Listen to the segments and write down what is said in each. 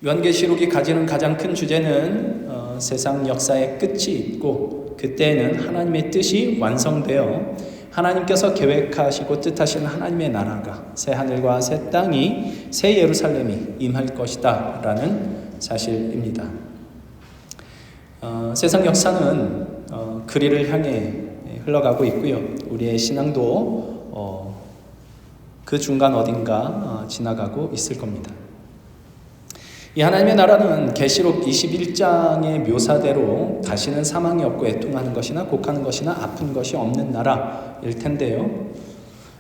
요한계시록이 가지는 가장 큰 주제는 세상 역사의 끝이 있고 그때에는 하나님의 뜻이 완성되어 하나님께서 계획하시고 뜻하시는 하나님의 나라가 새 하늘과 새 땅이 새 예루살렘이 임할 것이다 라는 사실입니다. 세상 역사는 그리를 향해 흘러가고 있고요. 우리의 신앙도 그 중간 어딘가 지나가고 있을 겁니다. 이 하나님의 나라는 계시록 21장의 묘사대로 다시는 사망이 없고 애통하는 것이나 곡하는 것이나 아픈 것이 없는 나라일 텐데요.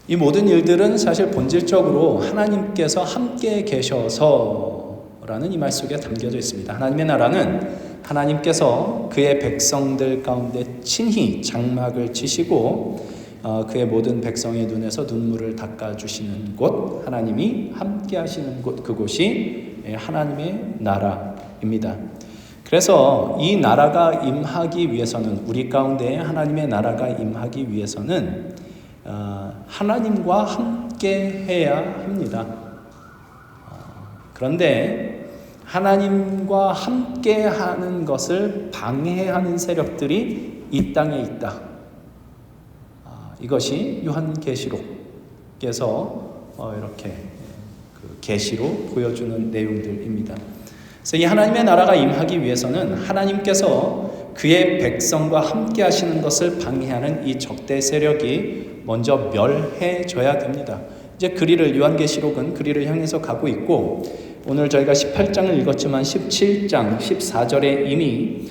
이 모든 일들은 사실 본질적으로 하나님께서 함께 계셔서라는 이 말 속에 담겨져 있습니다. 하나님의 나라는 하나님께서 그의 백성들 가운데 친히 장막을 치시고 그의 모든 백성의 눈에서 눈물을 닦아주시는 곳, 하나님이 함께 하시는 곳, 그곳이 하나님의 나라입니다. 그래서 이 나라가 임하기 위해서는, 우리 가운데 하나님의 나라가 임하기 위해서는 하나님과 함께 해야 합니다. 그런데 하나님과 함께 하는 것을 방해하는 세력들이 이 땅에 있다. 이것이 요한계시록에서 이렇게 계시로 보여주는 내용들입니다. 그래서 이 하나님의 나라가 임하기 위해서는 하나님께서 그의 백성과 함께 하시는 것을 방해하는 이 적대 세력이 먼저 멸해져야 됩니다. 이제 요한계시록은 그리를 향해서 가고 있고, 오늘 저희가 18장을 읽었지만 17장 14절에 이미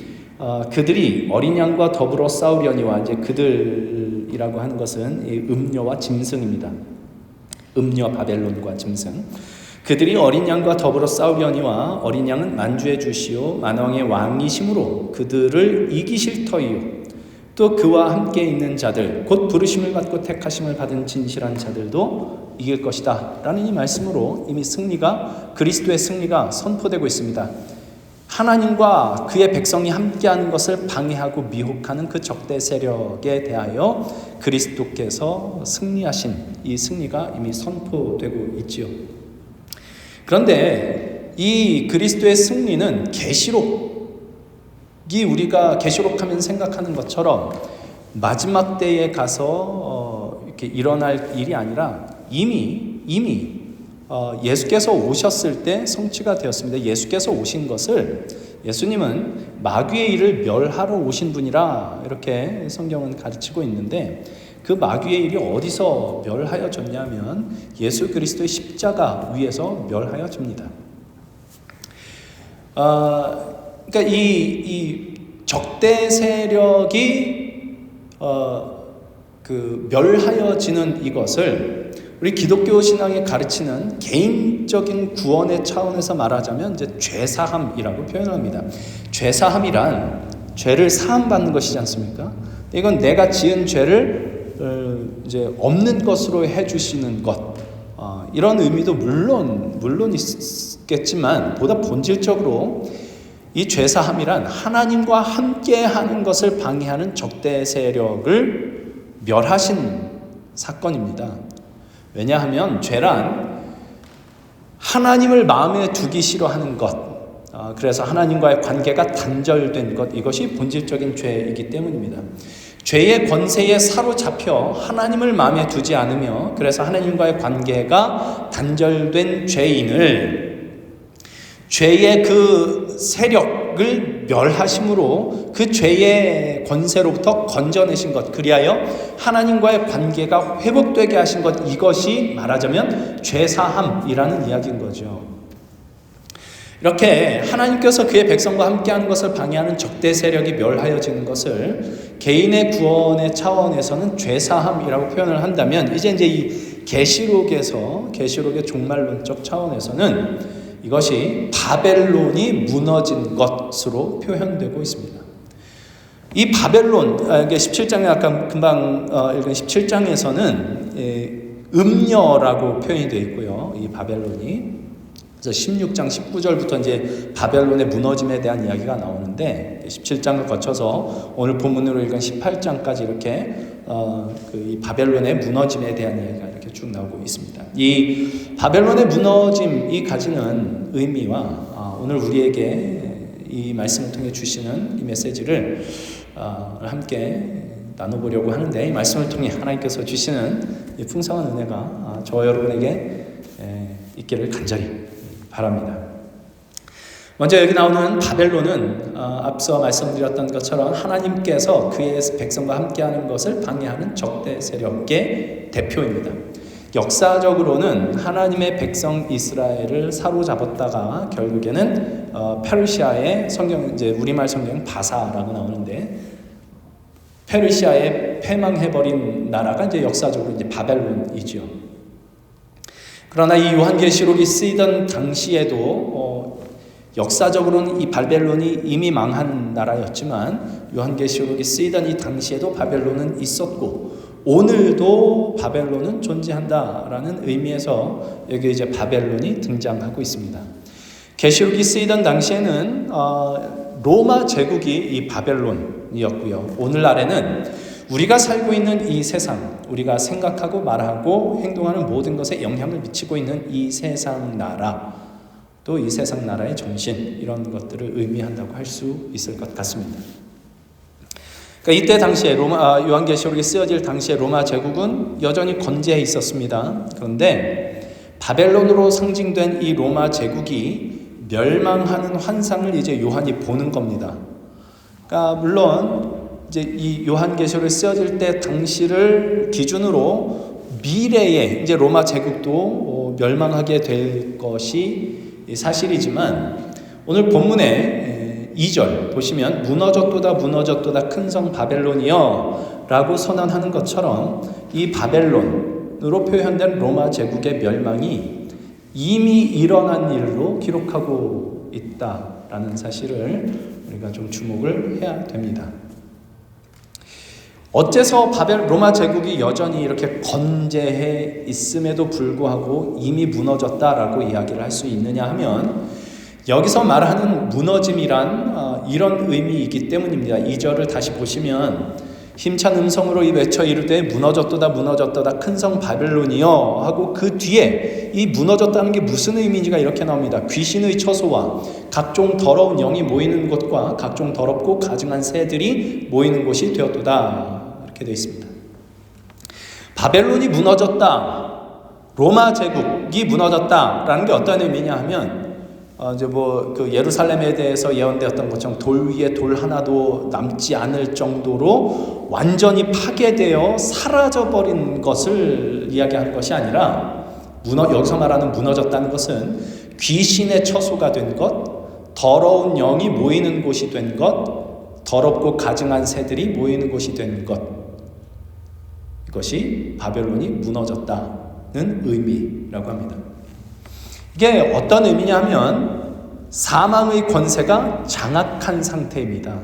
그들이 어린 양과 더불어 싸우려니와, 이제 그들이라고 하는 것은 이 음녀와 짐승입니다. 음녀 바벨론과 짐승. 그들이 어린 양과 더불어 싸우려니와 어린 양은 만주의 주시오 만왕의 왕이심으로 그들을 이기실 터이요. 또 그와 함께 있는 자들 곧 부르심을 받고 택하심을 받은 진실한 자들도 이길 것이다 라는 이 말씀으로 이미 그리스도의 승리가 선포되고 있습니다. 하나님과 그의 백성이 함께하는 것을 방해하고 미혹하는 그 적대 세력에 대하여 그리스도께서 승리하신 이 승리가 이미 선포되고 있지요. 그런데 이 그리스도의 승리는 우리가 계시록하면 생각하는 것처럼 마지막 때에 가서 이렇게 일어날 일이 아니라 이미 예수께서 오셨을 때 성취가 되었습니다. 예수께서 오신 것을, 예수님은 마귀의 일을 멸하러 오신 분이라 이렇게 성경은 가르치고 있는데, 그 마귀의 일이 어디서 멸하여졌냐면 예수 그리스도의 십자가 위에서 멸하여집니다. 그러니까 이 적대 세력이 멸하여지는 이것을 우리 기독교 신앙이 가르치는 개인적인 구원의 차원에서 말하자면 이제 죄사함이라고 표현합니다. 죄사함이란 죄를 사함받는 것이지 않습니까? 이건 내가 지은 죄를 이제 없는 것으로 해주시는 것, 이런 의미도 물론 있겠지만 보다 본질적으로 이 죄사함이란 하나님과 함께하는 것을 방해하는 적대 세력을 멸하신 사건입니다. 왜냐하면 죄란 하나님을 마음에 두기 싫어하는 것, 그래서 하나님과의 관계가 단절된 것, 이것이 본질적인 죄이기 때문입니다. 죄의 권세에 사로잡혀 하나님을 마음에 두지 않으며, 그래서 하나님과의 관계가 단절된 죄인을 죄의 그 세력을 멸하심으로 그 죄의 권세로부터 건져내신 것, 그리하여 하나님과의 관계가 회복되게 하신 것, 이것이 말하자면 죄사함이라는 이야기인 거죠. 이렇게 하나님께서 그의 백성과 함께하는 것을 방해하는 적대 세력이 멸하여지는 것을 개인의 구원의 차원에서는 죄사함이라고 표현을 한다면, 이제 이 계시록의 종말론적 차원에서는 이것이 바벨론이 무너진 것으로 표현되고 있습니다. 이 바벨론, 17장에 아까 금방 읽은 17장에서는 음녀라고 표현이 되어 있고요. 이 바벨론이. 그래서 16장 19절부터 이제 바벨론의 무너짐에 대한 이야기가 나오는데, 17장을 거쳐서 오늘 본문으로 읽은 18장까지 이렇게 이 바벨론의 무너짐에 대한 이야기가 이렇게 이렇게 쭉 나오고 있습니다. 이 바벨론의 무너짐이 가지는 의미와 오늘 우리에게 이 말씀을 통해 주시는 이 메시지를 함께 나눠보려고 하는데, 이 말씀을 통해 하나님께서 주시는 이 풍성한 은혜가 저와 여러분에게 있기를 간절히 바랍니다. 먼저 여기 나오는 바벨론은 앞서 말씀드렸던 것처럼 하나님께서 그의 백성과 함께하는 것을 방해하는 적대 세력의 대표입니다. 역사적으로는 하나님의 백성 이스라엘을 사로잡았다가 결국에는 페르시아의 성경, 이제 우리말 성경 바사라고 나오는데, 페르시아에 패망해버린 나라가 이제 역사적으로 이제 바벨론이죠. 그러나 이 요한계시록이 쓰이던 당시에도 역사적으로는 이 바벨론이 이미 망한 나라였지만, 요한계시록이 쓰이던 이 당시에도 바벨론은 있었고 오늘도 바벨론은 존재한다라는 의미에서 여기 이제 바벨론이 등장하고 있습니다. 계시록이 쓰이던 당시에는 로마 제국이 이 바벨론이었고요. 오늘날에는 우리가 살고 있는 이 세상, 우리가 생각하고 말하고 행동하는 모든 것에 영향을 미치고 있는 이 세상 나라, 또 이 세상 나라의 정신, 이런 것들을 의미한다고 할 수 있을 것 같습니다. 그러니까 이때 당시에 요한계시록이 쓰여질 당시에 로마 제국은 여전히 건재해 있었습니다. 그런데 바벨론으로 상징된 이 로마 제국이 멸망하는 환상을 이제 요한이 보는 겁니다. 그러니까 물론 이제 이 요한계시록이 쓰여질 때 당시를 기준으로 미래에 이제 로마 제국도 멸망하게 될 것이 사실이지만, 오늘 본문의 2절 보시면 무너졌도다 무너졌도다 큰 성 바벨론이여 라고 선언하는 것처럼 이 바벨론으로 표현된 로마 제국의 멸망이 이미 일어난 일로 기록하고 있다라는 사실을 우리가 좀 주목을 해야 됩니다. 어째서 로마 제국이 여전히 이렇게 건재해 있음에도 불구하고 이미 무너졌다라고 이야기를 할 수 있느냐 하면, 여기서 말하는 무너짐이란 이런 의미이기 때문입니다. 2절을 다시 보시면 힘찬 음성으로 외쳐 이르되 무너졌도다 무너졌도다 큰 성 바벨론이여 하고, 그 뒤에 이 무너졌다는 게 무슨 의미인지가 이렇게 나옵니다. 귀신의 처소와 각종 더러운 영이 모이는 곳과 각종 더럽고 가증한 새들이 모이는 곳이 되었도다, 이렇게 되어 있습니다. 바벨론이 무너졌다, 로마 제국이 무너졌다라는 게 어떤 의미냐 하면, 이제 그 예루살렘에 대해서 예언되었던 것처럼 돌 위에 돌 하나도 남지 않을 정도로 완전히 파괴되어 사라져버린 것을 이야기하는 것이 아니라, 여기서 말하는 무너졌다는 것은 귀신의 처소가 된 것, 더러운 영이 모이는 곳이 된 것, 더럽고 가증한 새들이 모이는 곳이 된 것, 이것이 바벨론이 무너졌다는 의미라고 합니다. 이게 어떤 의미냐 하면 사망의 권세가 장악한 상태입니다.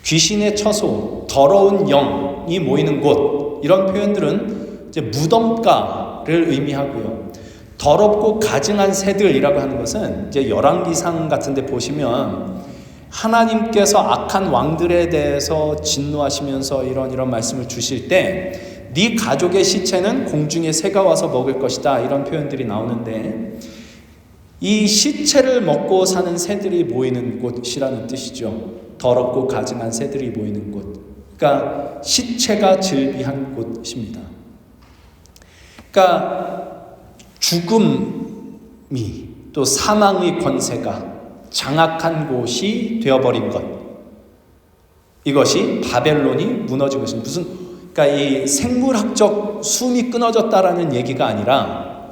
귀신의 처소, 더러운 영이 모이는 곳, 이런 표현들은 이제 무덤가를 의미하고요. 더럽고 가증한 새들이라고 하는 것은 이제 열왕기상 같은 데 보시면 하나님께서 악한 왕들에 대해서 진노하시면서 이런 말씀을 주실 때 네 가족의 시체는 공중에 새가 와서 먹을 것이다, 이런 표현들이 나오는데, 이 시체를 먹고 사는 새들이 모이는 곳이라는 뜻이죠. 더럽고 가증한 새들이 모이는 곳. 그러니까 시체가 즐비한 곳입니다. 그러니까 죽음이, 또 사망의 권세가 장악한 곳이 되어버린 것, 이것이 바벨론이 무너진 것입니다. 그러니까 이 생물학적 숨이 끊어졌다라는 얘기가 아니라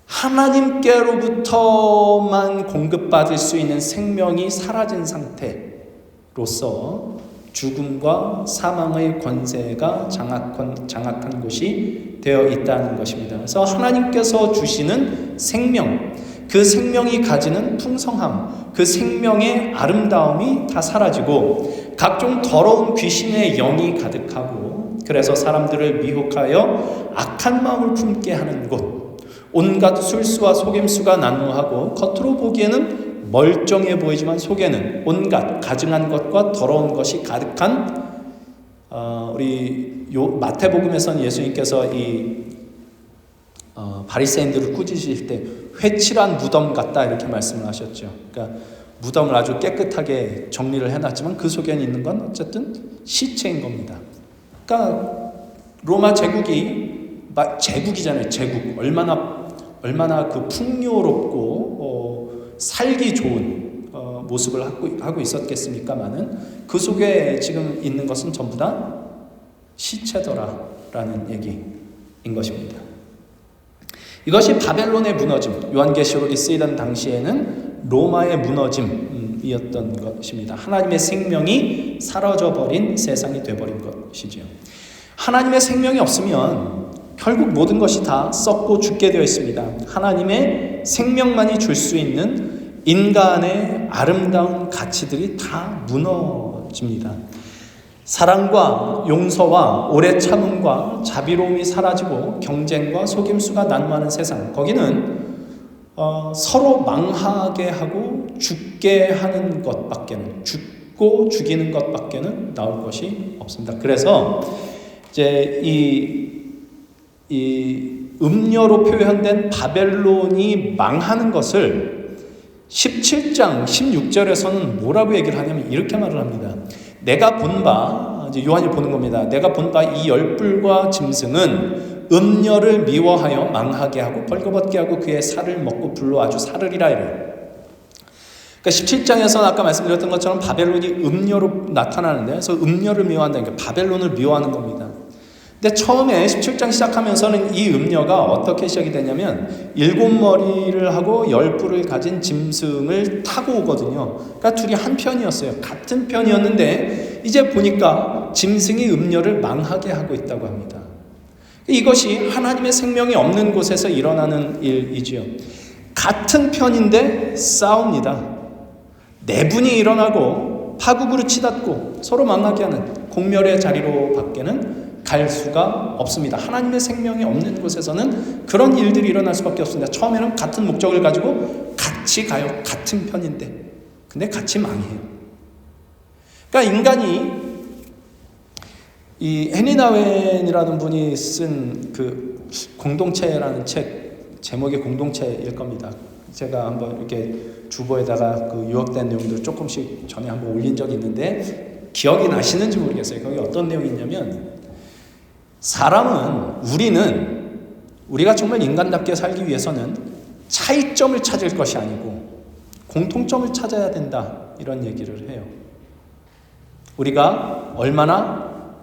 하나님께로부터만 공급받을 수 있는 생명이 사라진 상태로서 죽음과 사망의 권세가 장악한 곳이 되어 있다는 것입니다. 그래서 하나님께서 주시는 생명, 그 생명이 가지는 풍성함, 그 생명의 아름다움이 다 사라지고 각종 더러운 귀신의 영이 가득하고, 그래서 사람들을 미혹하여 악한 마음을 품게 하는 곳, 온갖 술수와 속임수가 난무하고 겉으로 보기에는 멀쩡해 보이지만 속에는 온갖 가증한 것과 더러운 것이 가득한, 우리 마태복음에서는 예수님께서 이 바리새인들을 꾸짖으실 때 회칠한 무덤 같다 이렇게 말씀을 하셨죠. 그러니까 무덤을 아주 깨끗하게 정리를 해놨지만 그 속에 있는 건 어쨌든 시체인 겁니다. 그러니까 로마 제국이잖아요. 제국 얼마나 그 풍요롭고 살기 좋은 모습을 하고 있었겠습니까마는 그 속에 지금 있는 것은 전부 다 시체더라라는 얘기인 것입니다. 이것이 바벨론의 무너짐, 요한계시록이 쓰이던 당시에는 로마의 무너짐이었던 것입니다. 하나님의 생명이 사라져버린 세상이 되어버린 것이죠. 하나님의 생명이 없으면 결국 모든 것이 다 썩고 죽게 되어 있습니다. 하나님의 생명만이 줄 수 있는 인간의 아름다운 가치들이 다 무너집니다. 사랑과 용서와 오래 참음과 자비로움이 사라지고 경쟁과 속임수가 난무하는 세상, 거기는 서로 망하게 하고 죽게 하는 것밖에는, 죽고 죽이는 것밖에는 나올 것이 없습니다. 그래서 이제 이 음녀로 표현된 바벨론이 망하는 것을 17장 16절에서는 뭐라고 얘기를 하냐면 이렇게 말을 합니다. 내가 본 바, 이제 요한이 보는 겁니다. 내가 본 바 이 열불과 짐승은 음녀를 미워하여 망하게 하고 벌거벗게 하고 그의 살을 먹고 불로 아주 사르리라 이래요. 그러니까 17장에서는 아까 말씀드렸던 것처럼 바벨론이 음녀로 나타나는데, 그래서 음녀를 미워한다는 게 바벨론을 미워하는 겁니다. 근데 처음에 17장 시작하면서는 이 음녀가 어떻게 시작이 되냐면 7머리를 하고 10뿔을 가진 짐승을 타고 오거든요. 그러니까 둘이 한 편이었어요. 같은 편이었는데 이제 보니까 짐승이 음녀를 망하게 하고 있다고 합니다. 이것이 하나님의 생명이 없는 곳에서 일어나는 일이지요. 같은 편인데 싸웁니다. 내분이 일어나고 파국으로 치닫고 서로 망하게 하는 공멸의 자리로 밖에는 갈 수가 없습니다. 하나님의 생명이 없는 곳에서는 그런 일들이 일어날 수밖에 없습니다. 처음에는 같은 목적을 가지고 같이 가요. 같은 편인데. 근데 같이 망해요. 그러니까 인간이 이 해니 나웬이라는 분이 쓴 그 공동체라는 책, 제목이 공동체일 겁니다. 제가 한번 이렇게 주보에다가 그 요약된 내용들 조금씩 전에 한번 올린 적이 있는데 기억이 나시는지 모르겠어요. 거기 어떤 내용이 있냐면 우리가 정말 인간답게 살기 위해서는 차이점을 찾을 것이 아니고 공통점을 찾아야 된다, 이런 얘기를 해요. 우리가 얼마나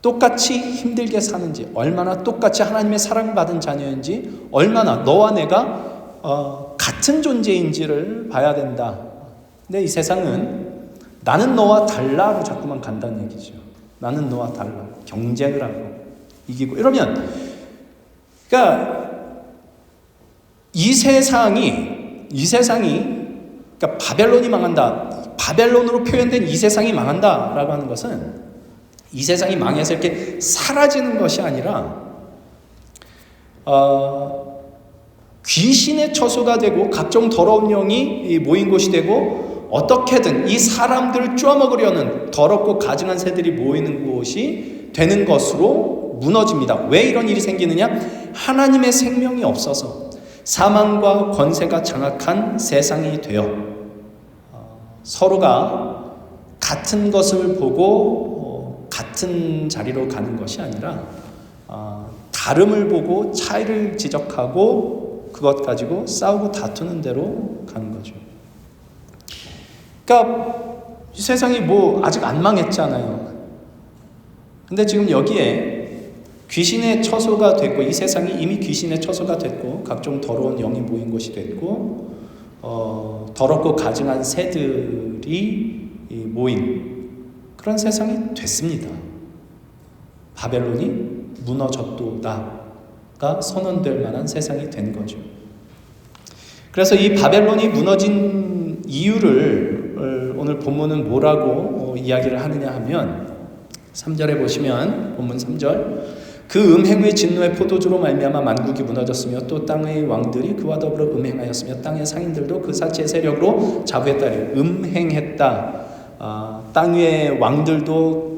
똑같이 힘들게 사는지, 얼마나 똑같이 하나님의 사랑받은 자녀인지, 얼마나 너와 내가 같은 존재인지를 봐야 된다. 근데 이 세상은 나는 너와 달라로 자꾸만 간다는 얘기죠. 나는 너와 달라. 경쟁을 하고 이기고 이러면, 그러니까 이 세상이 그러니까 바벨론이 망한다, 바벨론으로 표현된 이 세상이 망한다라고 하는 것은 이 세상이 망해서 이렇게 사라지는 것이 아니라 귀신의 처소가 되고 각종 더러운 영이 모인 곳이 되고 어떻게든 이 사람들을 쪼아먹으려는 더럽고 가증한 새들이 모이는 곳이 되는 것으로 무너집니다. 왜 이런 일이 생기느냐? 하나님의 생명이 없어서 사망과 권세가 장악한 세상이 되어 서로가 같은 것을 보고 같은 자리로 가는 것이 아니라 다름을 보고 차이를 지적하고 그것 가지고 싸우고 다투는 대로 가는 거죠. 그러니까 이 세상이 아직 안 망했잖아요. 근데 지금 여기에 귀신의 처소가 됐고, 이 세상이 이미 귀신의 처소가 됐고 각종 더러운 영이 모인 곳이 됐고 더럽고 가증한 새들이 모인 그런 세상이 됐습니다. 바벨론이 무너졌도다가 선언될 만한 세상이 된 거죠. 그래서 이 바벨론이 무너진 이유를 오늘 본문은 뭐라고 이야기를 하느냐 하면 3절에 보시면, 본문 3절, 그 음행의 진노의 포도주로 말미암아 만국이 무너졌으며 또 땅의 왕들이 그와 더불어 음행하였으며 땅의 상인들도 그 사체의 세력으로 자부했다. 음행했다. 땅 위의 왕들도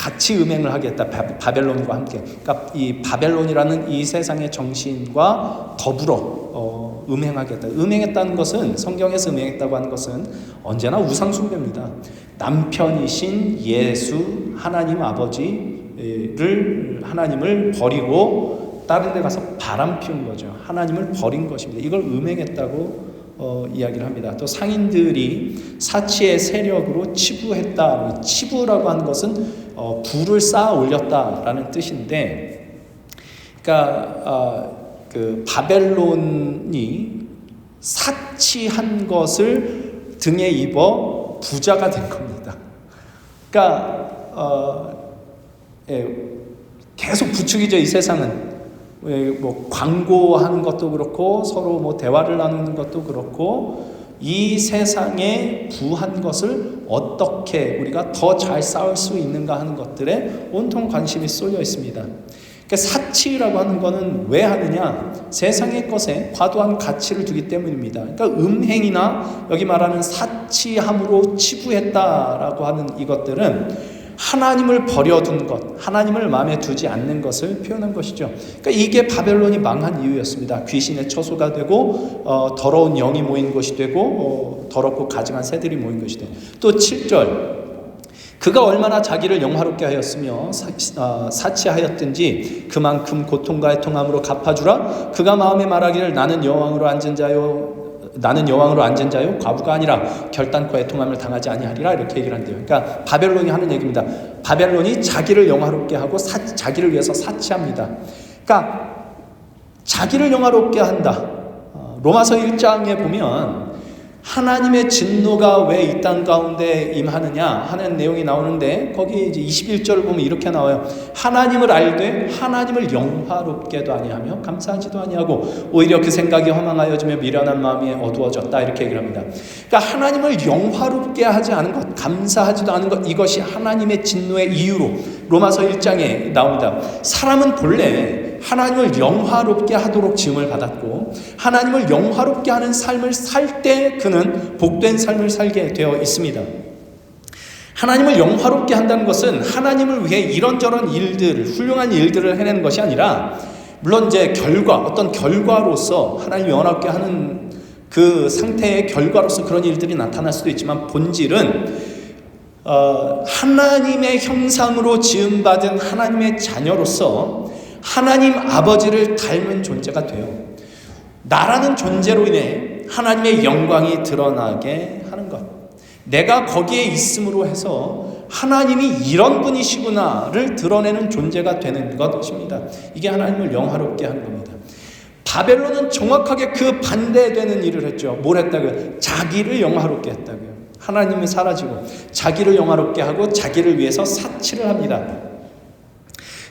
같이 음행을 하겠다. 바벨론과 함께. 그러니까 이 바벨론이라는 이 세상의 정신과 더불어 음행하겠다. 음행했다는 것은, 성경에서 음행했다고 하는 것은 언제나 우상숭배입니다. 남편이신 예수 하나님 아버지를, 하나님을 버리고 다른 데 가서 바람 피운 거죠. 하나님을 버린 것입니다. 이걸 음행했다고 이야기를 합니다. 또 상인들이 사치의 세력으로 치부했다. 치부라고 하는 것은 부를 쌓아 올렸다라는 뜻인데, 그러니까 그 바벨론이 사치한 것을 등에 입어 부자가 된 겁니다. 그러니까 계속 부추기죠. 이 세상은 뭐 광고하는 것도 그렇고 서로 뭐 대화를 나누는 것도 그렇고 이 세상에 부한 것을 어떻게 우리가 더 잘 쌓을 수 있는가 하는 것들에 온통 관심이 쏠려 있습니다. 그러니까 사치라고 하는 것은 왜 하느냐? 세상의 것에 과도한 가치를 두기 때문입니다. 그러니까 음행이나 여기 말하는 사치함으로 치부했다라고 하는 이것들은 하나님을 버려둔 것, 하나님을 마음에 두지 않는 것을 표현한 것이죠. 그러니까 이게 바벨론이 망한 이유였습니다. 귀신의 처소가 되고 더러운 영이 모인 것이 되고 더럽고 가증한 새들이 모인 것이 되고, 또 7절 그가 얼마나 자기를 영화롭게 하였으며 사치하였든지 그만큼 고통과 애통함으로 갚아주라. 그가 마음에 말하기를 나는 여왕으로 앉은 자요 과부가 아니라 결단코 애통함을 당하지 아니하리라. 이렇게 얘기를 한대요. 그러니까 바벨론이 하는 얘기입니다. 바벨론이 자기를 영화롭게 하고 자기를 위해서 사치합니다. 그러니까 자기를 영화롭게 한다. 로마서 1장에 보면 하나님의 진노가 왜 이 땅 가운데 임하느냐 하는 내용이 나오는데, 거기 이제 21절을 보면 이렇게 나와요. 하나님을 알되 하나님을 영화롭게도 아니하며 감사하지도 아니하고 오히려 그 생각이 허망하여지며 미련한 마음이 어두워졌다. 이렇게 얘기를 합니다. 그러니까 하나님을 영화롭게 하지 않은 것, 감사하지도 않은 것, 이것이 하나님의 진노의 이유로 로마서 1장에 나옵니다. 사람은 본래 하나님을 영화롭게 하도록 지음을 받았고 하나님을 영화롭게 하는 삶을 살 때 그는 복된 삶을 살게 되어 있습니다. 하나님을 영화롭게 한다는 것은 하나님을 위해 이런저런 일들, 훌륭한 일들을 해내는 것이 아니라, 물론 이제 어떤 결과로서 하나님을 영화롭게 하는 그 상태의 결과로서 그런 일들이 나타날 수도 있지만, 본질은 하나님의 형상으로 지음받은 하나님의 자녀로서 하나님 아버지를 닮은 존재가 돼요. 나라는 존재로 인해 하나님의 영광이 드러나게 하는 것, 내가 거기에 있음으로 해서 하나님이 이런 분이시구나를 드러내는 존재가 되는 것입니다. 이게 하나님을 영화롭게 하는 겁니다. 바벨론은 정확하게 그 반대되는 일을 했죠. 뭘 했다고요? 자기를 영화롭게 했다고요. 하나님이 사라지고 자기를 영화롭게 하고 자기를 위해서 사치를 합니다.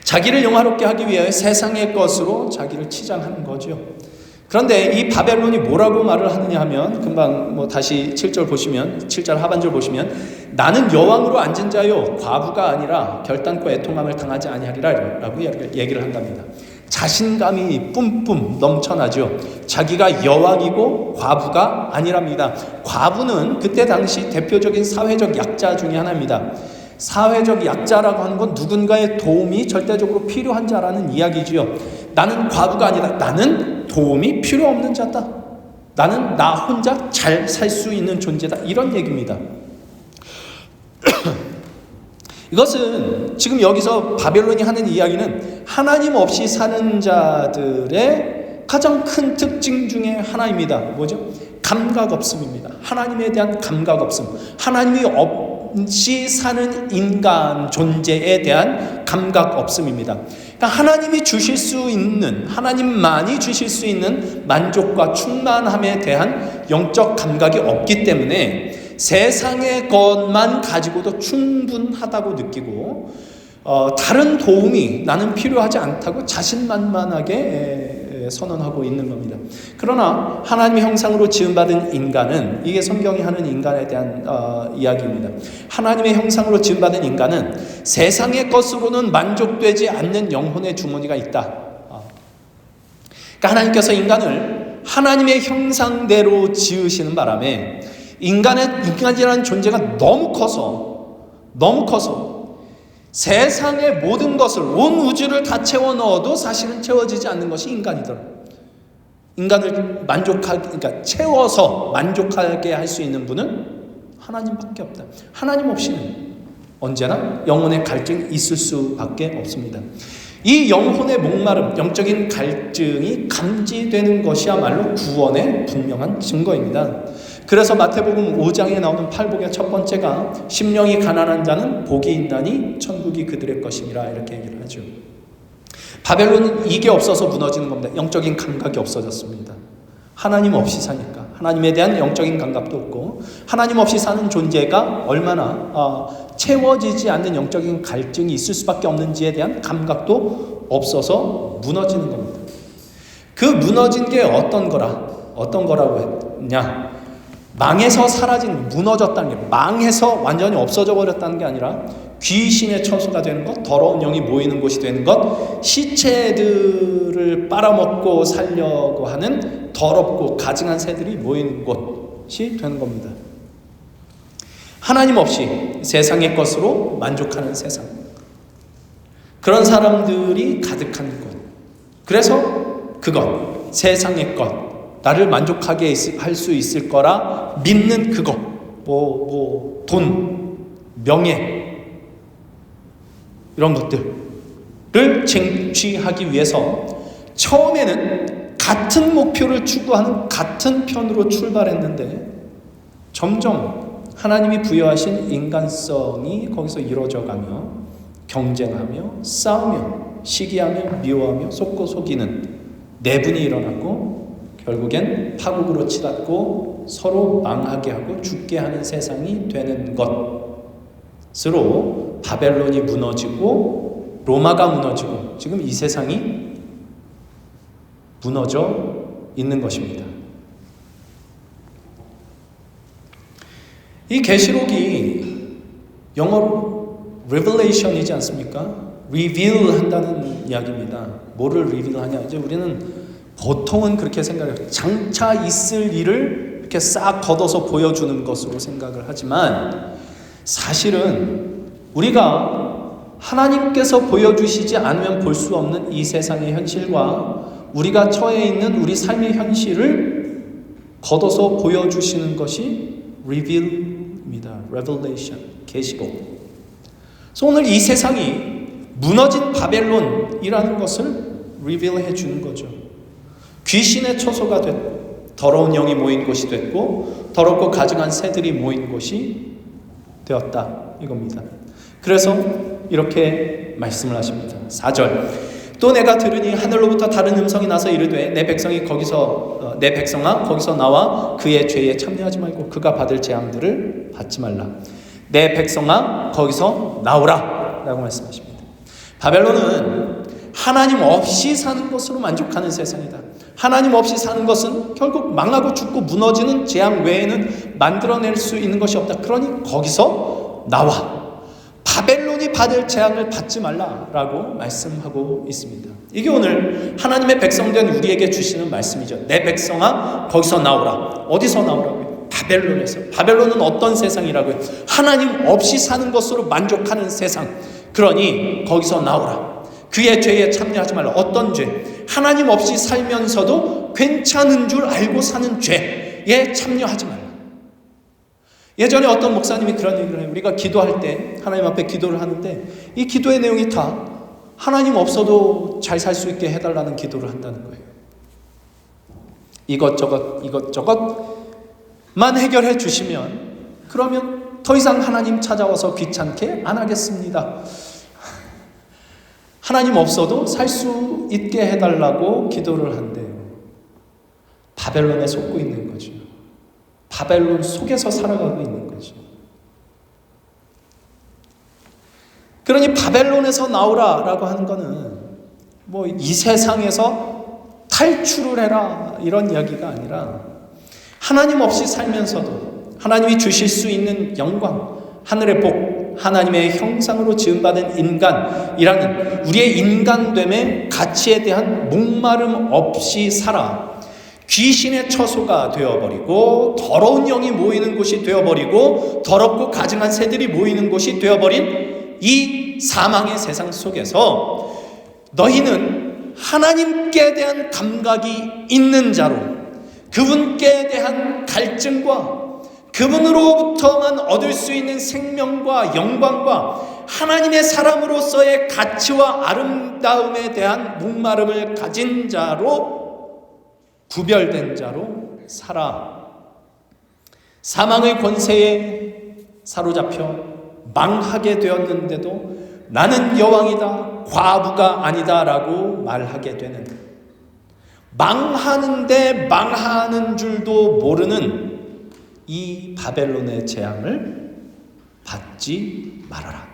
자기를 영화롭게 하기 위해 세상의 것으로 자기를 치장하는 거죠. 그런데 이 바벨론이 뭐라고 말을 하느냐 하면, 금방 뭐 다시 7절 보시면, 7절 하반절 보시면, 나는 여왕으로 앉은 자요 과부가 아니라 결단코 애통함을 당하지 아니하리라 라고 얘기를 한답니다. 자신감이 뿜뿜 넘쳐나죠. 자기가 여왕이고 과부가 아니랍니다. 과부는 그때 당시 대표적인 사회적 약자 중에 하나입니다. 사회적 약자라고 하는 건 누군가의 도움이 절대적으로 필요한 자라는 이야기지요. 나는 과부가 아니다. 나는 도움이 필요 없는 자다. 나는 나 혼자 잘 살 수 있는 존재다. 이런 얘기입니다. 이것은 지금 여기서 바벨론이 하는 이야기는 하나님 없이 사는 자들의 가장 큰 특징 중에 하나입니다. 뭐죠? 감각 없음입니다. 하나님에 대한 감각 없음. 하나님이 없이 사는 인간 존재에 대한 감각 없음입니다. 그러니까 하나님이 주실 수 있는, 하나님만이 주실 수 있는 만족과 충만함에 대한 영적 감각이 없기 때문에 세상의 것만 가지고도 충분하다고 느끼고 다른 도움이 나는 필요하지 않다고 자신만만하게 선언하고 있는 겁니다. 그러나 하나님의 형상으로 지음받은 인간은, 이게 성경이 하는 인간에 대한 이야기입니다. 하나님의 형상으로 지음받은 인간은 세상의 것으로는 만족되지 않는 영혼의 주머니가 있다. 그러니까 하나님께서 인간을 하나님의 형상대로 지으시는 바람에 인간이라는 존재가 너무 커서 세상의 모든 것을, 온 우주를 다 채워 넣어도 사실은 채워지지 않는 것이 인간이더라. 인간을 그러니까 채워서 만족하게 할 수 있는 분은 하나님밖에 없다. 하나님 없이는 언제나 영혼의 갈증이 있을 수밖에 없습니다. 이 영혼의 목마름, 영적인 갈증이 감지되는 것이야말로 구원의 분명한 증거입니다. 그래서 마태복음 5장에 나오는 팔복의 첫 번째가 심령이 가난한 자는 복이 있나니 천국이 그들의 것이니라, 이렇게 얘기를 하죠. 바벨론은 이게 없어서 무너지는 겁니다. 영적인 감각이 없어졌습니다. 하나님 없이 사니까 하나님에 대한 영적인 감각도 없고, 하나님 없이 사는 존재가 얼마나 채워지지 않는 영적인 갈증이 있을 수밖에 없는지에 대한 감각도 없어서 무너지는 겁니다. 그 무너진 게 어떤 거라고 했냐? 망해서 사라진, 무너졌다는 게, 망해서 완전히 없어져 버렸다는 게 아니라 귀신의 처소가 되는 것, 더러운 영이 모이는 곳이 되는 것, 시체들을 빨아먹고 살려고 하는 더럽고 가증한 새들이 모이는 곳이 되는 겁니다. 하나님 없이 세상의 것으로 만족하는 세상, 그런 사람들이 가득한 것, 그래서 그것, 세상의 것, 나를 만족하게 할 수 있을 거라 믿는 그것, 돈, 명예, 이런 것들을 쟁취하기 위해서 처음에는 같은 목표를 추구하는 같은 편으로 출발했는데 점점 하나님이 부여하신 인간성이 거기서 이루어져가며 경쟁하며 싸우며 시기하며 미워하며 속고 속이는 내분이 일어나고 결국엔 파국으로 치닫고 서로 망하게 하고 죽게 하는 세상이 되는 것으로 바벨론이 무너지고 로마가 무너지고 지금 이 세상이 무너져 있는 것입니다. 이 계시록이 영어로 revelation이지 않습니까? reveal 한다는 이야기입니다. 뭐를 reveal 하냐? 이제 우리는 보통은 그렇게 생각해요. 장차 있을 일을 이렇게 싹 걷어서 보여주는 것으로 생각을 하지만, 사실은 우리가 하나님께서 보여주시지 않으면 볼 수 없는 이 세상의 현실과 우리가 처해 있는 우리 삶의 현실을 걷어서 보여주시는 것이 reveal입니다. revelation, 계시록. 그래서 오늘 이 세상이 무너진 바벨론이라는 것을 reveal 해주는 거죠. 귀신의 처소가 됐고 더러운 영이 모인 곳이 됐고 더럽고 가증한 새들이 모인 곳이 되었다, 이겁니다. 그래서 이렇게 말씀을 하십니다. 4절, 또 내가 들으니 하늘로부터 다른 음성이 나서 이르되 내 백성아 거기서 나와 그의 죄에 참여하지 말고 그가 받을 재앙들을 받지 말라. 내 백성아 거기서 나오라 라고 말씀하십니다. 바벨론은 하나님 없이 사는 것으로 만족하는 세상이다. 하나님 없이 사는 것은 결국 망하고 죽고 무너지는 재앙 외에는 만들어낼 수 있는 것이 없다. 그러니 거기서 나와. 바벨론이 받을 재앙을 받지 말라라고 말씀하고 있습니다. 이게 오늘 하나님의 백성된 우리에게 주시는 말씀이죠. 내 백성아 거기서 나오라. 어디서 나오라고요? 바벨론에서. 바벨론은 어떤 세상이라고요? 하나님 없이 사는 것으로 만족하는 세상. 그러니 거기서 나오라. 그의 죄에 참여하지 말라. 어떤 죄? 하나님 없이 살면서도 괜찮은 줄 알고 사는 죄에 참여하지 말라. 예전에 어떤 목사님이 그런 얘기를 해요. 우리가 기도할 때, 하나님 앞에 기도를 하는데 이 기도의 내용이 다 하나님 없어도 잘 살 수 있게 해달라는 기도를 한다는 거예요. 이것저것만 해결해 주시면, 그러면 더 이상 하나님 찾아와서 귀찮게 안 하겠습니다. 하나님 없어도 살 수 있게 해달라고 기도를 한대요. 바벨론에 속고 있는 거죠. 바벨론 속에서 살아가고 있는 거죠. 그러니 바벨론에서 나오라라고 하는 거는 뭐 이 세상에서 탈출을 해라 이런 이야기가 아니라, 하나님 없이 살면서도 하나님이 주실 수 있는 영광, 하늘의 복, 하나님의 형상으로 지음받은 인간이라는 우리의 인간됨의 가치에 대한 목마름 없이 살아 귀신의 처소가 되어버리고 더러운 영이 모이는 곳이 되어버리고 더럽고 가증한 새들이 모이는 곳이 되어버린 이 이 사망의 세상 속에서 너희는 하나님께 대한 감각이 있는 자로 그분께 대한 갈증과 그분으로부터만 얻을 수 있는 생명과 영광과 하나님의 사람으로서의 가치와 아름다움에 대한 목마름을 가진 자로 구별된 자로 살아. 사망의 권세에 사로잡혀 망하게 되었는데도 나는 여왕이다, 과부가 아니다 라고 말하게 되는, 망하는데 망하는 줄도 모르는 이 바벨론의 재앙을 받지 말아라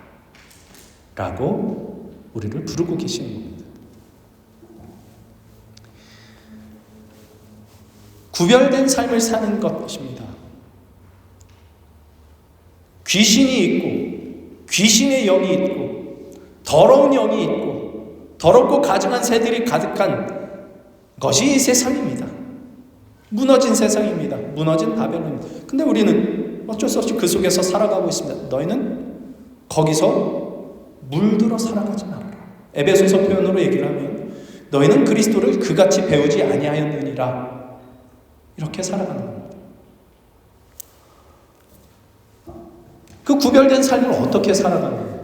라고 우리를 부르고 계시는 겁니다. 구별된 삶을 사는 것입니다. 귀신이 있고 귀신의 영이 있고 더러운 영이 있고 더럽고 가증한 새들이 가득한 것이 이 세상입니다. 무너진 세상입니다. 무너진 바벨론입니다. 근데 우리는 어쩔 수 없이 그 속에서 살아가고 있습니다. 너희는 거기서 물들어 살아가지 말아라. 에베소서 표현으로 얘기를 하면 너희는 그리스도를 그같이 배우지 아니하였느니라. 이렇게 살아가는 겁니다. 그 구별된 삶을 어떻게 살아가는 거예요?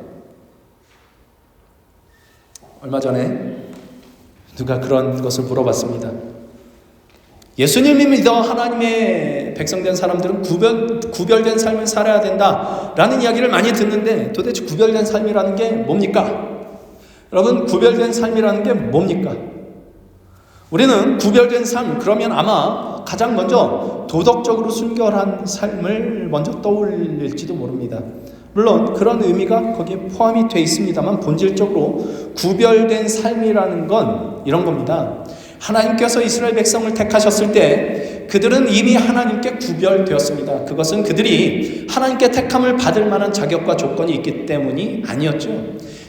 얼마 전에 누가 그런 것을 물어봤습니다. 예수님이 믿어 하나님의 백성된 사람들은 구별된 삶을 살아야 된다라는 이야기를 많이 듣는데 도대체 구별된 삶이라는 게 뭡니까? 여러분, 구별된 삶이라는 게 뭡니까? 우리는 구별된 삶, 그러면 아마 가장 먼저 도덕적으로 순결한 삶을 먼저 떠올릴지도 모릅니다. 물론 그런 의미가 거기에 포함이 되어 있습니다만 본질적으로 구별된 삶이라는 건 이런 겁니다. 하나님께서 이스라엘 백성을 택하셨을 때 그들은 이미 하나님께 구별되었습니다. 그것은 그들이 하나님께 택함을 받을 만한 자격과 조건이 있기 때문이 아니었죠.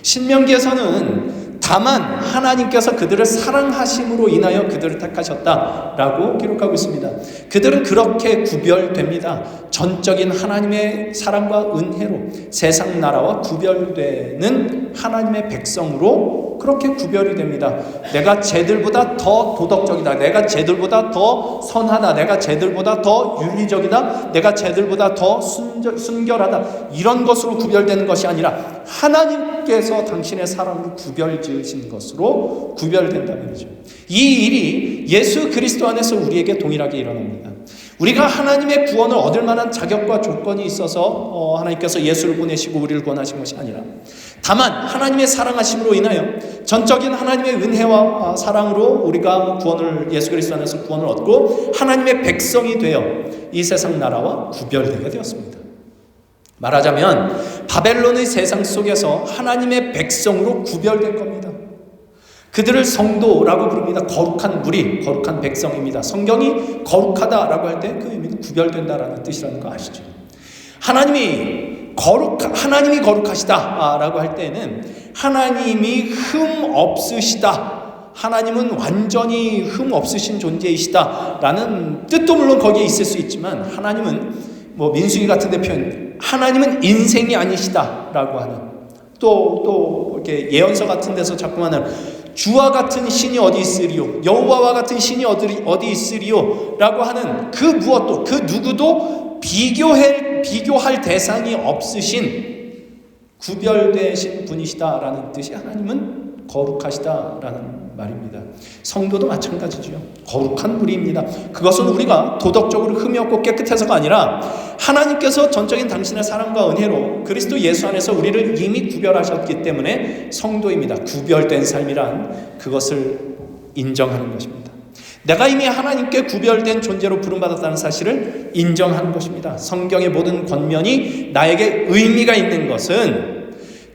신명기에서는 다만 하나님께서 그들을 사랑하심으로 인하여 그들을 택하셨다라고 기록하고 있습니다. 그들은 그렇게 구별됩니다. 전적인 하나님의 사랑과 은혜로 세상 나라와 구별되는 하나님의 백성으로 그렇게 구별이 됩니다. 내가 쟤들보다 더 도덕적이다. 내가 쟤들보다 더 선하다. 내가 쟤들보다 더 윤리적이다. 내가 쟤들보다 더 순결하다. 이런 것으로 구별되는 것이 아니라 하나님께서 당신의 사람으로 구별 지으신 것으로 구별된다는 말이죠. 이 일이 예수 그리스도 안에서 우리에게 동일하게 일어납니다. 우리가 하나님의 구원을 얻을 만한 자격과 조건이 있어서 하나님께서 예수를 보내시고 우리를 구원하신 것이 아니라 다만 하나님의 사랑하심으로 인하여 전적인 하나님의 은혜와 사랑으로 우리가 예수 그리스도 안에서 구원을 얻고 하나님의 백성이 되어 이 세상 나라와 구별되게 되었습니다. 말하자면 바벨론의 세상 속에서 하나님의 백성으로 구별된 겁니다. 그들을 성도라고 부릅니다. 거룩한 무리, 거룩한 백성입니다. 성경이 거룩하다라고 할 때 그 의미는 구별된다라는 뜻이라는 거 아시죠? 하나님이 거룩하시다라고 할 때는 하나님이 흠 없으시다. 하나님은 완전히 흠 없으신 존재이시다라는 뜻도 물론 거기에 있을 수 있지만 하나님은 민수기 같은 데 표현, 하나님은 인생이 아니시다라고 하는 또 이렇게 예언서 같은 데서 자꾸만 주와 같은 신이 어디 있으리요, 여호와와 같은 신이 어디 있으리요 라고 하는 그 무엇도 그 누구도 비교할 대상이 없으신 구별되신 분이시다라는 뜻이 하나님은 거룩하시다라는 말입니다. 성도도 마찬가지죠. 거룩한 무리입니다. 그것은 우리가 도덕적으로 흠이 없고 깨끗해서가 아니라 하나님께서 전적인 당신의 사랑과 은혜로 그리스도 예수 안에서 우리를 이미 구별하셨기 때문에 성도입니다. 구별된 삶이란 그것을 인정하는 것입니다. 내가 이미 하나님께 구별된 존재로 부름받았다는 사실을 인정하는 것입니다. 성경의 모든 권면이 나에게 의미가 있는 것은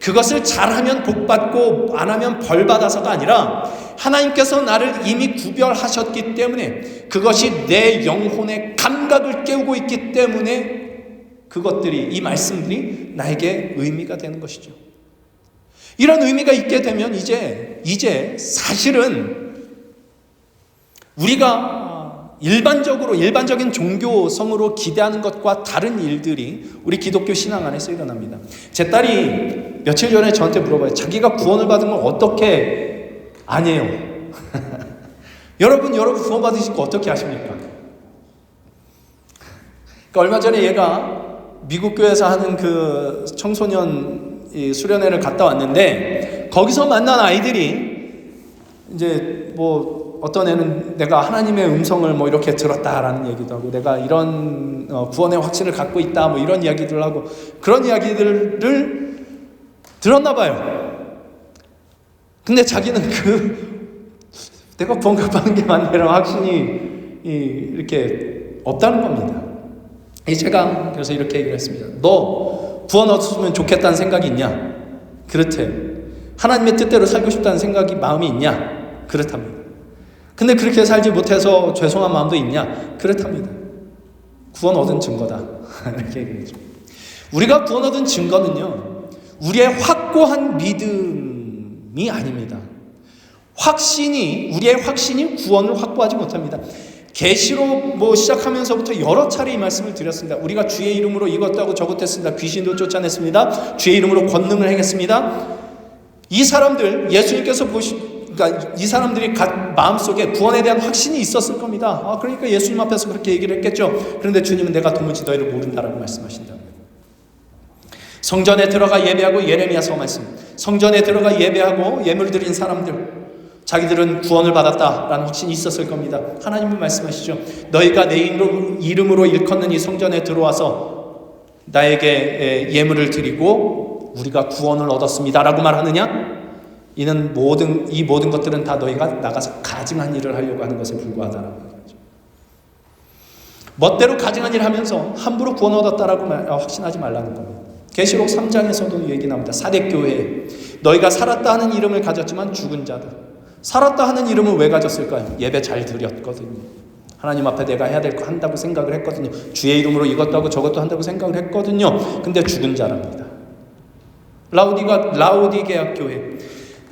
그것을 잘하면 복받고 안 하면 벌받아서가 아니라 하나님께서 나를 이미 구별하셨기 때문에 그것이 내 영혼의 감각을 깨우고 있기 때문에 그것들이, 이 말씀들이 나에게 의미가 되는 것이죠. 이런 의미가 있게 되면 이제 사실은 우리가 일반적인 종교성으로 기대하는 것과 다른 일들이 우리 기독교 신앙 안에서 일어납니다. 제 딸이 며칠 전에 저한테 물어봐요. 자기가 구원을 받은 걸 어떻게 아네요? 여러분 구원 받으실 거 어떻게 아십니까? 그러니까 얼마 전에 얘가 미국 교회에서 하는 그 청소년 수련회를 갔다 왔는데 거기서 만난 아이들이 이제 뭐 어떤 애는 내가 하나님의 음성을 뭐 이렇게 들었다라는 얘기도 하고 내가 이런 구원의 확신을 갖고 있다 뭐 이런 이야기들을 하고 그런 이야기들을 들었나 봐요. 근데 자기는 내가 구원 받는 게 맞네라는 확신이 이렇게 없다는 겁니다. 제가 그래서 이렇게 얘기를 했습니다. 너 구원 얻었으면 좋겠다는 생각이 있냐? 그렇대. 하나님의 뜻대로 살고 싶다는 생각이 마음이 있냐? 그렇답니다. 근데 그렇게 살지 못해서 죄송한 마음도 있냐? 그렇답니다. 구원 얻은 증거다. 이렇게 얘기했죠. 우리가 구원 얻은 증거는요, 우리의 확고한 믿음이 아닙니다. 우리의 확신이 구원을 확보하지 못합니다. 계시록 시작하면서부터 여러 차례 이 말씀을 드렸습니다. 우리가 주의 이름으로 이것도 하고 저것도 했습니다. 귀신도 쫓아냈습니다. 주의 이름으로 권능을 행했습니다. 이 사람들, 예수님께서 그러니까 이 사람들이 마음속에 구원에 대한 확신이 있었을 겁니다. 그러니까 예수님 앞에서 그렇게 얘기를 했겠죠. 그런데 주님은 내가 도무지 너희를 모른다라고 말씀하신다. 성전에 들어가 예배하고 예레미야서 말씀. 성전에 들어가 예배하고 예물 드린 사람들. 자기들은 구원을 받았다라는 확신이 있었을 겁니다. 하나님은 말씀하시죠. 너희가 내 이름으로 일컫는 이 성전에 들어와서 나에게 예물을 드리고 우리가 구원을 얻었습니다라고 말하느냐? 이는 이 모든 것들은 다 너희가 나가서 가증한 일을 하려고 하는 것에 불과하다라고 얘기하죠. 멋대로 가증한 일을 하면서 함부로 구원 얻었다라고 확신하지 말라는 겁니다. 계시록 3장에서도 얘기 나옵니다. 사대교회 너희가 살았다 하는 이름을 가졌지만 죽은 자다. 살았다 하는 이름을 왜 가졌을까요? 예배 잘 드렸거든요. 하나님 앞에 내가 해야 될 거 한다고 생각을 했거든요. 주의 이름으로 이것도 하고 저것도 한다고 생각을 했거든요. 근데 죽은 자랍니다. 라오디게아 교회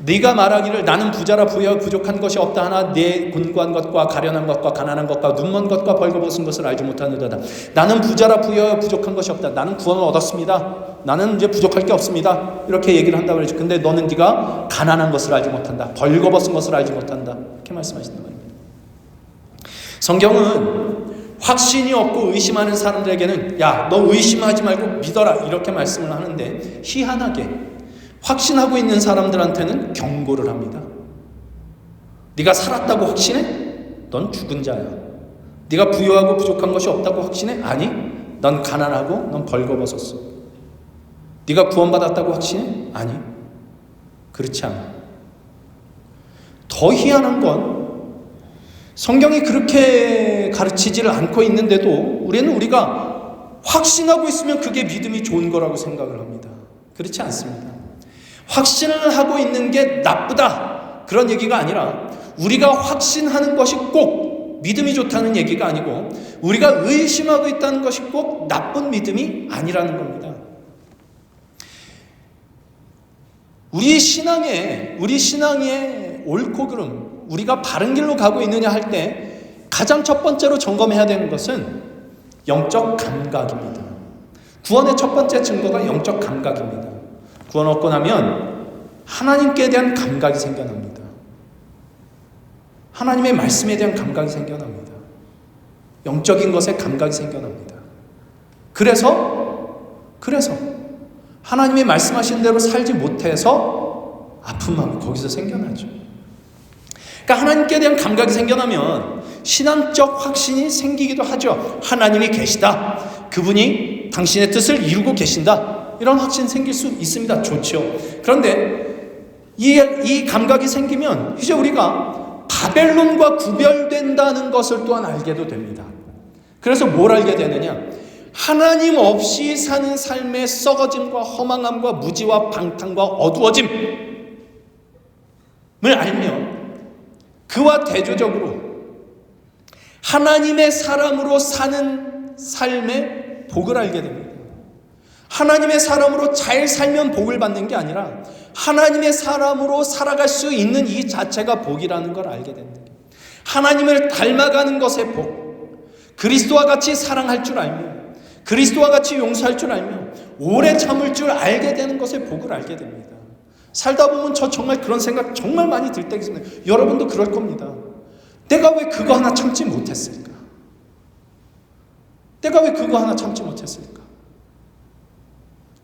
네가 말하기를 나는 부자라 부족한 것이 없다 하나 내 곤고한 것과 가련한 것과 가난한 것과 눈먼 것과 벌거벗은 것을 알지 못하느더라. 나는 부자라 부족한 것이 없다. 나는 구원을 얻었습니다. 나는 이제 부족할 게 없습니다. 이렇게 얘기를 한다고 그러죠. 근데 너는 네가 가난한 것을 알지 못한다. 벌거벗은 것을 알지 못한다. 이렇게 말씀하시는 거예요. 성경은 확신이 없고 의심하는 사람들에게는 야, 너 의심하지 말고 믿어라 이렇게 말씀을 하는데 희한하게 확신하고 있는 사람들한테는 경고를 합니다. 네가 살았다고 확신해? 넌 죽은 자야. 네가 부유하고 부족한 것이 없다고 확신해? 아니, 넌 가난하고 넌 벌거벗었어. 네가 구원받았다고 확신해? 아니, 그렇지 않아. 더 희한한 건 성경이 그렇게 가르치지를 않고 있는데도 우리가 확신하고 있으면 그게 믿음이 좋은 거라고 생각을 합니다. 그렇지 않습니다. 확신을 하고 있는 게 나쁘다 그런 얘기가 아니라 우리가 확신하는 것이 꼭 믿음이 좋다는 얘기가 아니고 우리가 의심하고 있다는 것이 꼭 나쁜 믿음이 아니라는 겁니다. 우리 신앙의 옳고 그름, 우리가 바른 길로 가고 있느냐 할 때 가장 첫 번째로 점검해야 되는 것은 영적 감각입니다. 구원의 첫 번째 증거가 영적 감각입니다. 구원 얻고 나면 하나님께 대한 감각이 생겨납니다. 하나님의 말씀에 대한 감각이 생겨납니다. 영적인 것에 감각이 생겨납니다. 그래서 하나님의 말씀하신 대로 살지 못해서 아픈 마음이 거기서 생겨나죠. 그러니까 하나님께 대한 감각이 생겨나면 신앙적 확신이 생기기도 하죠. 하나님이 계시다. 그분이 당신의 뜻을 이루고 계신다. 이런 확신 생길 수 있습니다. 좋죠. 그런데 이 감각이 생기면 이제 우리가 바벨론과 구별된다는 것을 또한 알게도 됩니다. 그래서 뭘 알게 되느냐? 하나님 없이 사는 삶의 썩어짐과 허망함과 무지와 방탕과 어두워짐을 알며 그와 대조적으로 하나님의 사람으로 사는 삶의 복을 알게 됩니다. 하나님의 사람으로 잘 살면 복을 받는 게 아니라 하나님의 사람으로 살아갈 수 있는 이 자체가 복이라는 걸 알게 됩니다. 하나님을 닮아가는 것의 복, 그리스도와 같이 사랑할 줄 알며 그리스도와 같이 용서할 줄 알며 오래 참을 줄 알게 되는 것의 복을 알게 됩니다. 살다 보면 저 정말 그런 생각 정말 많이 들 때가 있습니다. 여러분도 그럴 겁니다. 내가 왜 그거 하나 참지 못했을까? 내가 왜 그거 하나 참지 못했을까?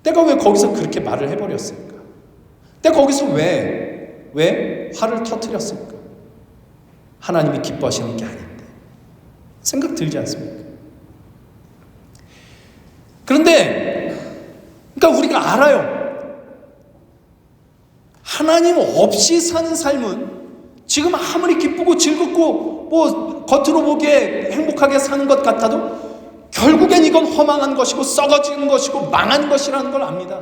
내가 왜 거기서 그렇게 말을 해버렸을까? 내가 거기서 왜 화를 터뜨렸을까? 하나님이 기뻐하시는 게 아닌데 생각 들지 않습니까? 그런데 그러니까 우리가 알아요. 하나님 없이 사는 삶은 지금 아무리 기쁘고 즐겁고 뭐 겉으로 보기에 행복하게 사는 것 같아도 결국엔 이건 허망한 것이고 썩어지는 것이고 망한 것이라는 걸 압니다.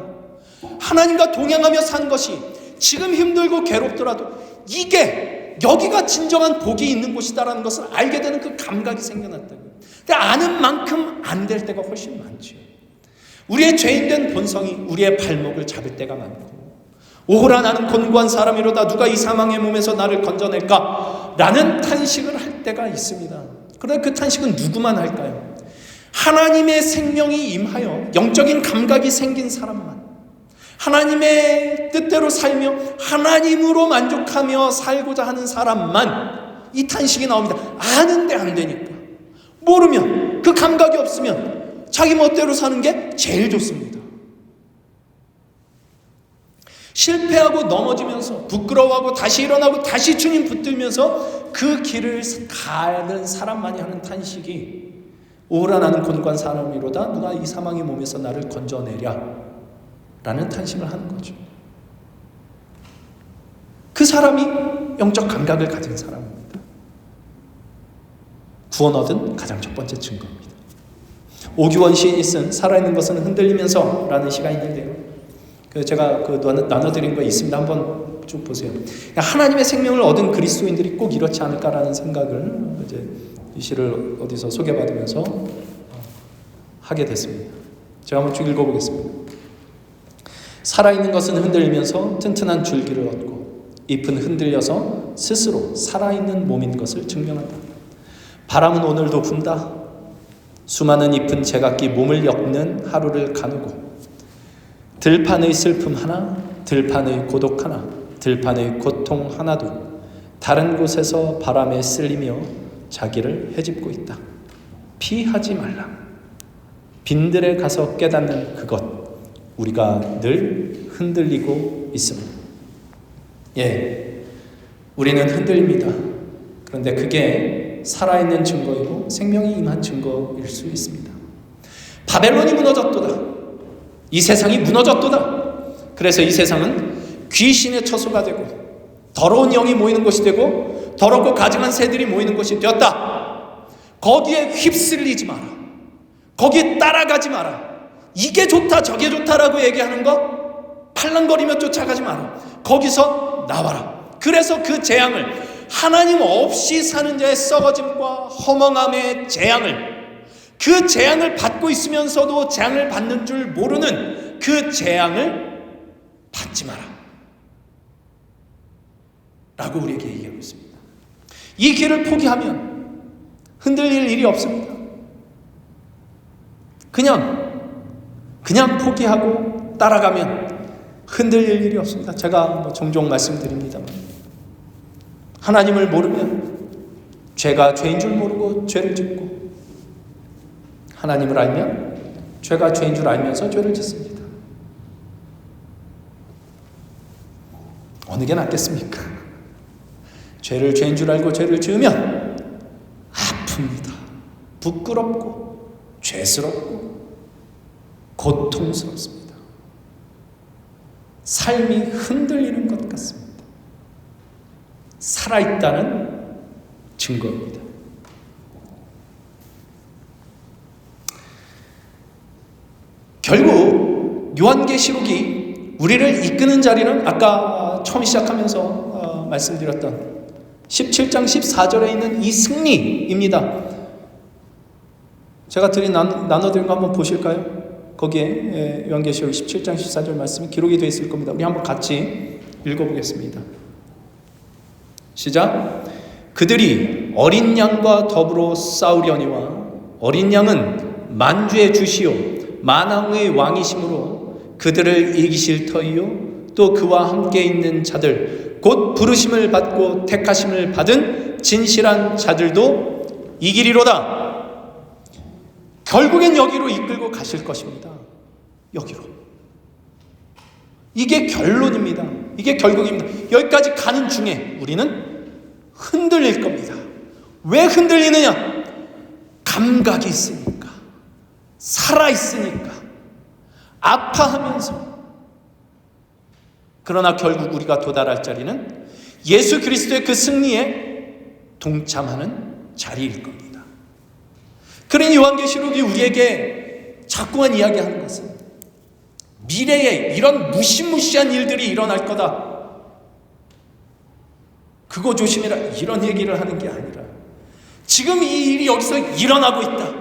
하나님과 동행하며 사는 것이 지금 힘들고 괴롭더라도 이게 여기가 진정한 복이 있는 곳이다라는 것을 알게 되는 그 감각이 생겨났다고요. 근데 아는 만큼 안 될 때가 훨씬 많죠. 우리의 죄인된 본성이 우리의 발목을 잡을 때가 많고 오호라 나는 곤고한 사람이로다 누가 이 사망의 몸에서 나를 건져낼까? 라는 탄식을 할 때가 있습니다. 그런데 그 탄식은 누구만 할까요? 하나님의 생명이 임하여 영적인 감각이 생긴 사람만, 하나님의 뜻대로 살며 하나님으로 만족하며 살고자 하는 사람만 이 탄식이 나옵니다. 아는데 안 되니까. 모르면, 그 감각이 없으면 자기 멋대로 사는 게 제일 좋습니다. 실패하고 넘어지면서 부끄러워하고 다시 일어나고 다시 주님 붙들면서 그 길을 가는 사람만이 하는 탄식이 오라 나는 곤고한 사람이로다 누가 이 사망의 몸에서 나를 건져내랴 라는 탄식을 하는 거죠. 그 사람이 영적 감각을 가진 사람입니다. 구원 얻은 가장 첫 번째 증거입니다. 오규원 시인이 쓴 살아있는 것은 흔들리면서 라는 시가 있는데요. 제가 나눠드린 거 있습니다. 한번 쭉 보세요. 하나님의 생명을 얻은 그리스도인들이 꼭 이렇지 않을까라는 생각을 이제 이 시를 어디서 소개받으면서 하게 됐습니다. 제가 한번 쭉 읽어보겠습니다. 살아있는 것은 흔들리면서 튼튼한 줄기를 얻고 잎은 흔들려서 스스로 살아있는 몸인 것을 증명한다. 바람은 오늘도 분다. 수많은 잎은 제각기 몸을 엮는 하루를 가누고 들판의 슬픔 하나, 들판의 고독 하나, 들판의 고통 하나도 다른 곳에서 바람에 쓸리며 자기를 헤집고 있다. 피하지 말라. 빈들에 가서 깨닫는 그것, 우리가 늘 흔들리고 있습니다. 우리는 흔들립니다. 그런데 그게 살아있는 증거이고 생명이 임한 증거일 수 있습니다. 바벨론이 무너졌도다. 이 세상이 무너졌도다. 그래서 이 세상은 귀신의 처소가 되고 더러운 영이 모이는 곳이 되고 더럽고 가증한 새들이 모이는 곳이 되었다. 거기에 휩쓸리지 마라. 거기에 따라가지 마라. 이게 좋다 저게 좋다라고 얘기하는 거 팔랑거리며 쫓아가지 마라. 거기서 나와라. 그래서 그 재앙을, 하나님 없이 사는 자의 썩어짐과 허망함의 재앙을, 그 재앙을 받고 있으면서도 재앙을 받는 줄 모르는 그 재앙을 받지 마라 라고 우리에게 얘기하고 있습니다. 이 길을 포기하면 흔들릴 일이 없습니다. 그냥 포기하고 따라가면 흔들릴 일이 없습니다. 제가 종종 말씀드립니다만 하나님을 모르면 죄가 죄인 줄 모르고 죄를 짓고 하나님을 알면 죄가 죄인 줄 알면서 죄를 짓습니다. 어느 게 낫겠습니까? 죄를 죄인 줄 알고 죄를 지으면 아픕니다. 부끄럽고 죄스럽고 고통스럽습니다. 삶이 흔들리는 것 같습니다. 살아있다는 증거입니다. 결국 요한계시록이 우리를 이끄는 자리는 아까 처음 시작하면서 말씀드렸던 17장 14절에 있는 이 승리입니다. 제가 나눠드린 거 한번 보실까요? 거기에 요한계시록 17장 14절 말씀이 기록이 되어 있을 겁니다. 우리 한번 같이 읽어보겠습니다. 시작. 그들이 어린 양과 더불어 싸우려니와 어린 양은 만주의 주시요 만왕의 왕이심으로 그들을 이기실 터이요 또 그와 함께 있는 자들 곧 부르심을 받고 택하심을 받은 진실한 자들도 이기리로다. 결국엔 여기로 이끌고 가실 것입니다. 여기로. 이게 결론입니다. 이게 결국입니다. 여기까지 가는 중에 우리는 흔들릴 겁니다. 왜 흔들리느냐? 감각이 있으니까, 살아있으니까, 아파하면서. 그러나 결국 우리가 도달할 자리는 예수 그리스도의 그 승리에 동참하는 자리일 겁니다. 그러니 요한계시록이 우리에게 자꾸만 이야기하는 것은 미래에 이런 무시무시한 일들이 일어날 거다. 그거 조심해라. 이런 얘기를 하는 게 아니라 지금 이 일이 여기서 일어나고 있다.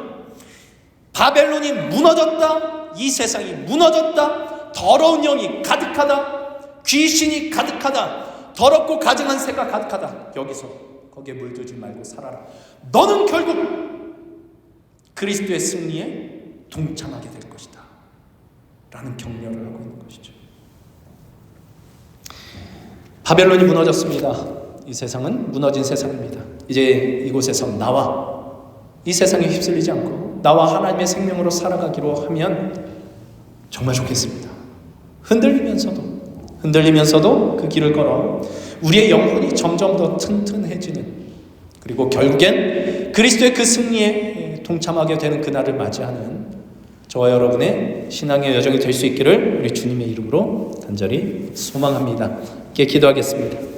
바벨론이 무너졌다. 이 세상이 무너졌다. 더러운 영이 가득하다. 귀신이 가득하다. 더럽고 가증한 새가 가득하다. 여기서 거기에 물들지 말고 살아라. 너는 결국 그리스도의 승리에 동참하게 될 것이다 라는 격려를 하고 있는 것이죠. 바벨론이 무너졌습니다. 이 세상은 무너진 세상입니다. 이제 이곳에서 나와 이 세상에 휩쓸리지 않고 나와 하나님의 생명으로 살아가기로 하면 정말 좋겠습니다. 흔들리면서도 그 길을 걸어 우리의 영혼이 점점 더 튼튼해지는, 그리고 결국엔 그리스도의 그 승리에 동참하게 되는 그날을 맞이하는 저와 여러분의 신앙의 여정이 될 수 있기를 우리 주님의 이름으로 간절히 소망합니다. 함께 기도하겠습니다.